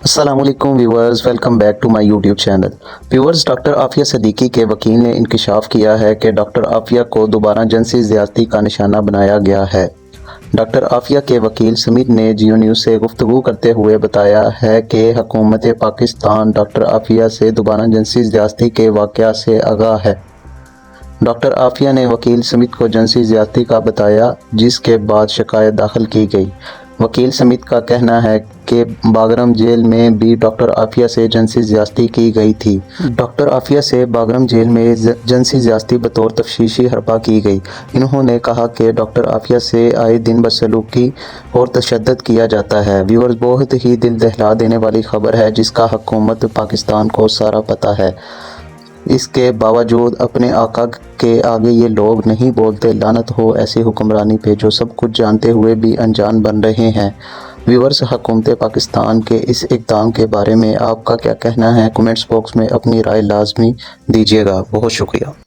السلام علیکم viewers, welcome back to my YouTube channel. Viewers, doctor Aafia Siddiqui کے وکیل نے انکشاف کیا ہے کہ ڈاکٹر عافیہ کو دوبارہ جنسی زیادتی کا نشانہ بنایا گیا ہے۔ ڈاکٹر عافیہ کے وکیل سمت نے جیو نیوز سے گفتگو کرتے ہوئے بتایا ہے کہ حکومت پاکستان ڈاکٹر عافیہ سے دوبارہ جنسی زیادتی کے واقعہ سے آگاہ ہے۔ ڈاکٹر عافیہ نے وکیل سمت کو جنسی زیادتی کا بتایا، جس کے بعد شکایت داخل کی گئی۔ وکیل سمت کا کہنا ہے کہ باگرم جیل میں بھی ڈاکٹر عافیہ سے جنسی زیادتی کی گئی تھی۔ ڈاکٹر عافیہ سے باگرم جیل میں جنسی زیادتی بطور تفتیشی ہرپا کی گئی۔ انہوں نے کہا کہ ڈاکٹر عافیہ سے آئے دن بدسلوکی اور تشدد کیا جاتا ہے۔ ویورز، بہت ہی دل دہلا دینے والی خبر ہے جس کا حکومت پاکستان کو سارا پتہ ہے۔ اس کے باوجود اپنے آقا کے آگے یہ لوگ نہیں بولتے۔ لعنت ہو ایسی حکمرانی پہ جو سب کچھ جانتے ہوئے بھی انجان بن رہے ہیں۔ ویورز، حکومت پاکستان کے اس اقدام کے بارے میں آپ کا کیا کہنا ہے؟ کمنٹس باکس میں اپنی رائے لازمی دیجیے گا۔ بہت شکریہ۔